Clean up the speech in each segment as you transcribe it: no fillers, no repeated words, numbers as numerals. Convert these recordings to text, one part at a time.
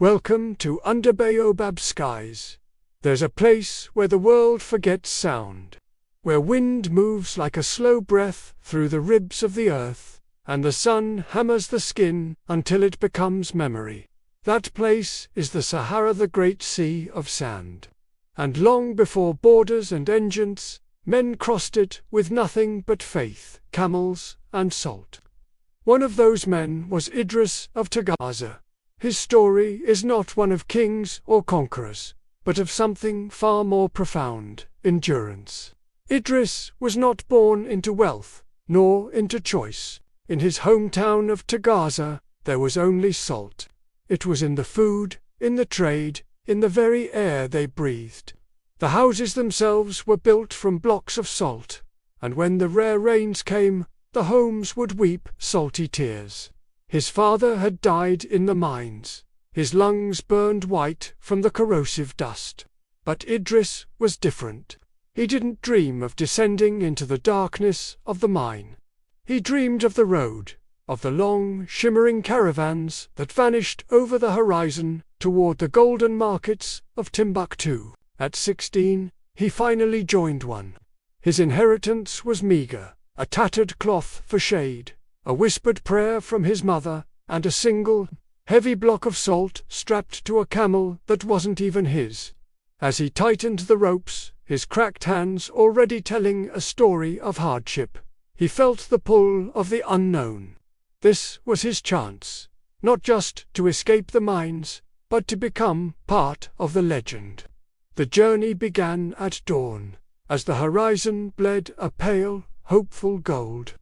Welcome to Under Baobab Skies. There's a place where the world forgets sound, where wind moves like a slow breath through the ribs of the earth, and the sun hammers the skin until it becomes memory. That place is the Sahara, the great sea of sand. And long before borders and engines, men crossed it with nothing but faith, camels, and salt. One of those men was Idris of Tagaza. His story is not one of kings or conquerors, but of something far more profound: endurance. Idris was not born into wealth, nor into choice. In his hometown of Tagaza, there was only salt. It was in the food, in the trade, in the very air they breathed. The houses themselves were built from blocks of salt, and when the rare rains came, the homes would weep salty tears. His father had died in the mines. His lungs burned white from the corrosive dust. But Idris was different. He didn't dream of descending into the darkness of the mine. He dreamed of the road, of the long, shimmering caravans that vanished over the horizon toward the golden markets of Timbuktu. At 16, he finally joined one. His inheritance was meager: a tattered cloth for shade, a whispered prayer from his mother, and a single, heavy block of salt strapped to a camel that wasn't even his. As he tightened the ropes, his cracked hands already telling a story of hardship, he felt the pull of the unknown. This was his chance, not just to escape the mines, but to become part of the legend. The journey began at dawn, as the horizon bled a pale, hopeful gold.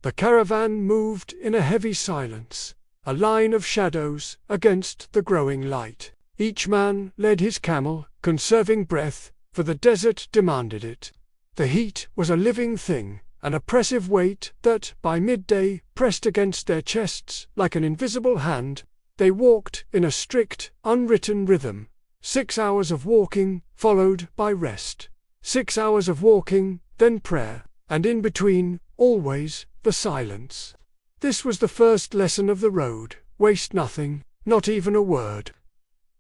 The caravan moved in a heavy silence, a line of shadows against the growing light. Each man led his camel, conserving breath, for the desert demanded it. The heat was a living thing, an oppressive weight that, by midday, pressed against their chests like an invisible hand. They walked in a strict, unwritten rhythm. 6 hours of walking, followed by rest. 6 hours of walking, then prayer, and in between, always, the silence. This was the first lesson of the road: waste nothing, not even a word.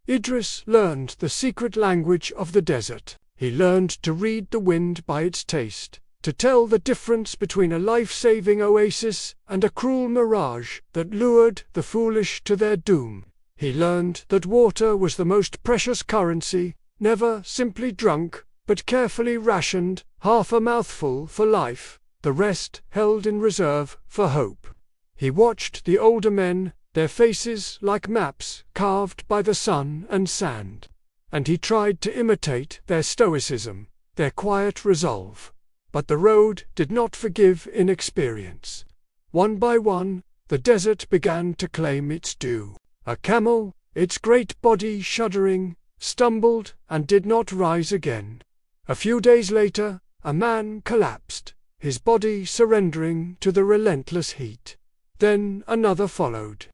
Idris learned the secret language of the desert. He learned to read the wind by its taste, to tell the difference between a life-saving oasis and a cruel mirage that lured the foolish to their doom. He learned that water was the most precious currency, never simply drunk, but carefully rationed, half a mouthful for life, the rest held in reserve for hope. He watched the older men, their faces like maps carved by the sun and sand, and he tried to imitate their stoicism, their quiet resolve. But the road did not forgive inexperience. One by one, the desert began to claim its due. A camel, its great body shuddering, stumbled and did not rise again. A few days later, a man collapsed, his body surrendering to the relentless heat. Then another followed.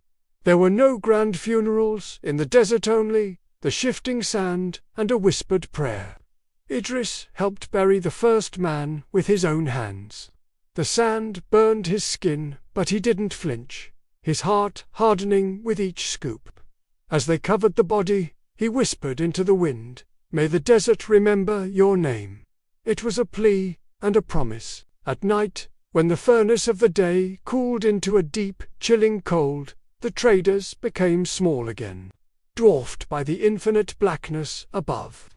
There were no grand funerals in the desert, only the shifting sand and a whispered prayer. Idris helped bury the first man with his own hands. The sand burned his skin, but he didn't flinch, his heart hardening with each scoop. As they covered the body, he whispered into the wind, "May the desert remember your name." It was a plea and a promise. At night, when the furnace of the day cooled into a deep, chilling cold, the traders became small again, dwarfed by the infinite blackness above.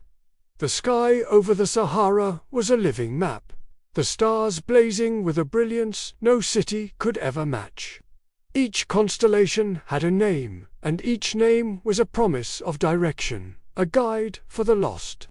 The sky over the Sahara was a living map, the stars blazing with a brilliance no city could ever match. Each constellation had a name, and each name was a promise of direction, a guide for the lost.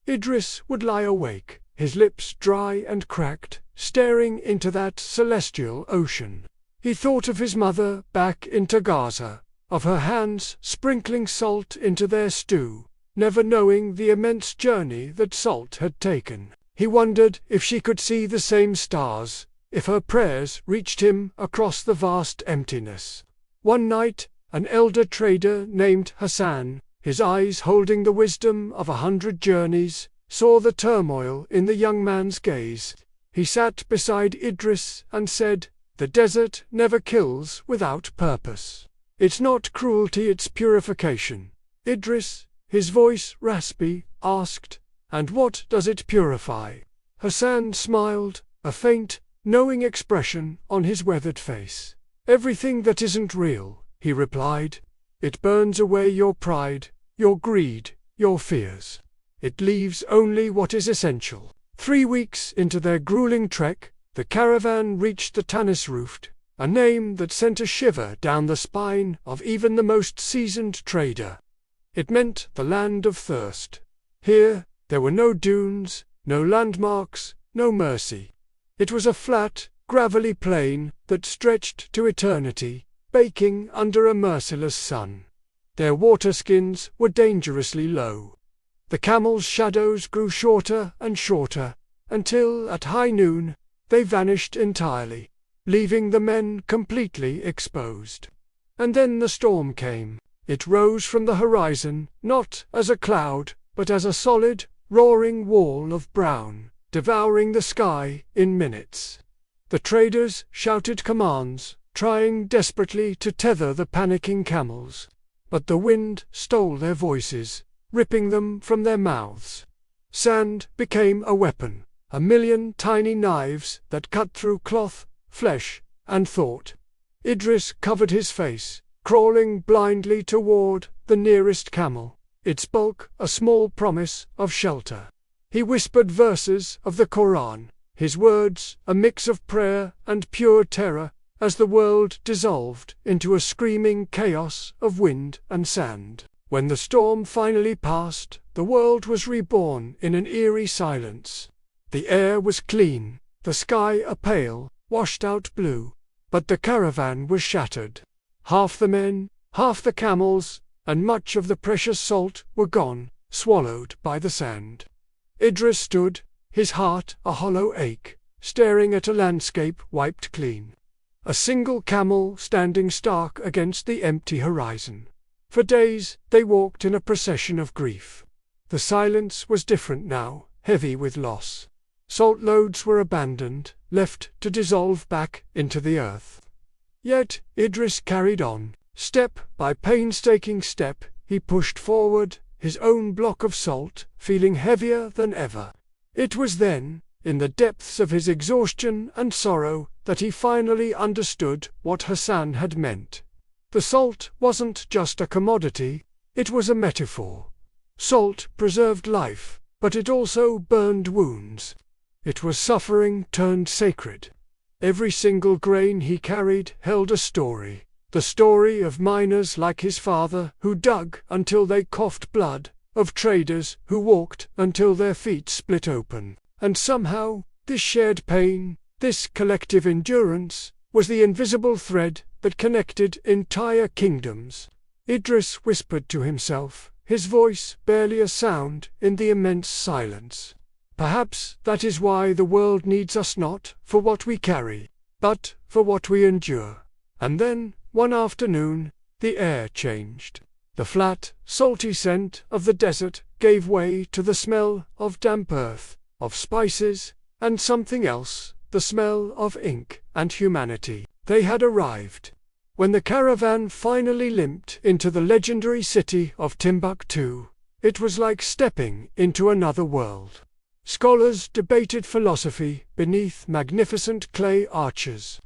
Idris would lie awake, his lips dry and cracked, staring into that celestial ocean. He thought of his mother back in Tagaza, of her hands sprinkling salt into their stew, never knowing the immense journey that salt had taken. He wondered if she could see the same stars, if her prayers reached him across the vast emptiness. One night, an elder trader named Hassan, his eyes holding the wisdom of 100 journeys, saw the turmoil in the young man's gaze. He sat beside Idris and said, "The desert never kills without purpose. It's not cruelty, it's purification. Idris, his voice raspy, asked, "And what does it purify?" Hassan smiled, a faint, knowing expression on his weathered face. "Everything that isn't real," he replied. "It burns away your pride, your greed, your fears. It leaves only what is essential." 3 weeks into their grueling trek, the caravan reached the Tanis-Ruft, a name that sent a shiver down the spine of even the most seasoned trader. It meant the land of thirst. Here, there were no dunes, no landmarks, no mercy. It was a flat, gravelly plain that stretched to eternity, baking under a merciless sun. Their waterskins were dangerously low. The camels' shadows grew shorter and shorter, until, at high noon, they vanished entirely, leaving the men completely exposed. And then the storm came. It rose from the horizon, not as a cloud, but as a solid, roaring wall of brown, devouring the sky in minutes. The traders shouted commands, trying desperately to tether the panicking camels. But the wind stole their voices, ripping them from their mouths. Sand became a weapon, a million tiny knives that cut through cloth, flesh, and thought. Idris covered his face, crawling blindly toward the nearest camel, its bulk a small promise of shelter. He whispered verses of the Koran, his words a mix of prayer and pure terror, as the world dissolved into a screaming chaos of wind and sand. When the storm finally passed, the world was reborn in an eerie silence. The air was clean, the sky a pale, washed-out blue, but the caravan was shattered. Half the men, half the camels, and much of the precious salt were gone, swallowed by the sand. Idris stood, his heart a hollow ache, staring at a landscape wiped clean. A single camel standing stark against the empty horizon. For days they walked in a procession of grief. The silence was different now, heavy with loss. Salt loads were abandoned, left to dissolve back into the earth. Yet Idris carried on. Step by painstaking step, he pushed forward, his own block of salt feeling heavier than ever. It was then, in the depths of his exhaustion and sorrow, that he finally understood what Hassan had meant. The salt wasn't just a commodity, it was a metaphor. Salt preserved life, but it also burned wounds. It was suffering turned sacred. Every single grain he carried held a story. The story of miners like his father who dug until they coughed blood, of traders who walked until their feet split open. And somehow, this shared pain, this collective endurance, was the invisible thread that connected entire kingdoms. Idris whispered to himself, his voice barely a sound in the immense silence. Perhaps that is why the world needs us not for what we carry, but for what we endure. And then, one afternoon, the air changed. The flat, salty scent of the desert gave way to the smell of damp earth, of spices, and something else, the smell of ink and humanity. They had arrived. When the caravan finally limped into the legendary city of Timbuktu, it was like stepping into another world. Scholars debated philosophy beneath magnificent clay arches.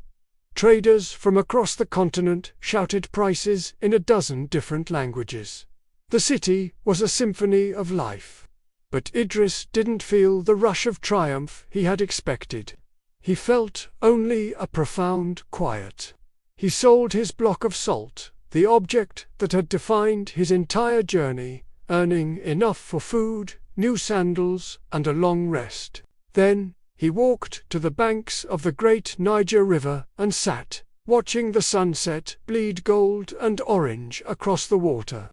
Traders from across the continent shouted prices in a dozen different languages. The city was a symphony of life. But Idris didn't feel the rush of triumph he had expected. He felt only a profound quiet. He sold his block of salt, the object that had defined his entire journey, earning enough for food, new sandals, and a long rest. Then he walked to the banks of the great Niger River and sat, watching the sunset bleed gold and orange across the water.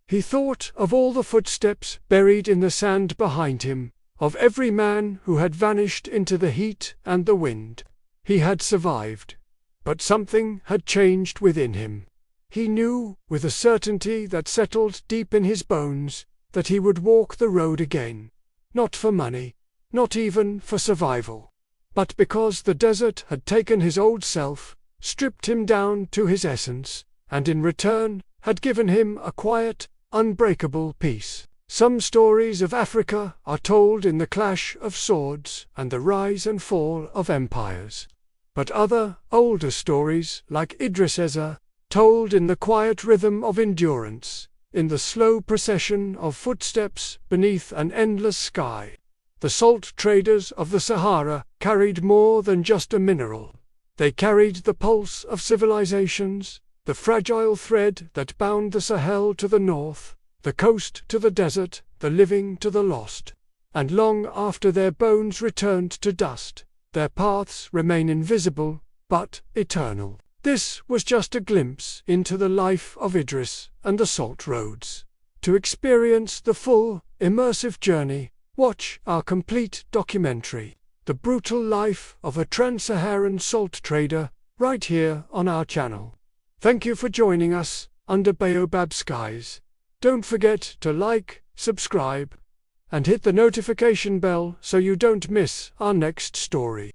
He thought of all the footsteps buried in the sand behind him, of every man who had vanished into the heat and the wind. He had survived. But something had changed within him. He knew, with a certainty that settled deep in his bones, that he would walk the road again. Not for money, not even for survival, but because the desert had taken his old self, stripped him down to his essence, and in return had given him a quiet, unbreakable peace. Some stories of Africa are told in the clash of swords and the rise and fall of empires. But other, older stories, like Idris, told in the quiet rhythm of endurance, in the slow procession of footsteps beneath an endless sky. The salt traders of the Sahara carried more than just a mineral. They carried the pulse of civilizations, the fragile thread that bound the Sahel to the north, the coast to the desert, the living to the lost. And long after their bones returned to dust, their paths remain invisible, but eternal. This was just a glimpse into the life of Idris and the salt roads. To experience the full, immersive journey, watch our complete documentary, The Brutal Life of a Trans-Saharan Salt Trader, right here on our channel. Thank you for joining us under Baobab Skies. Don't forget to like, subscribe, and hit the notification bell so you don't miss our next story.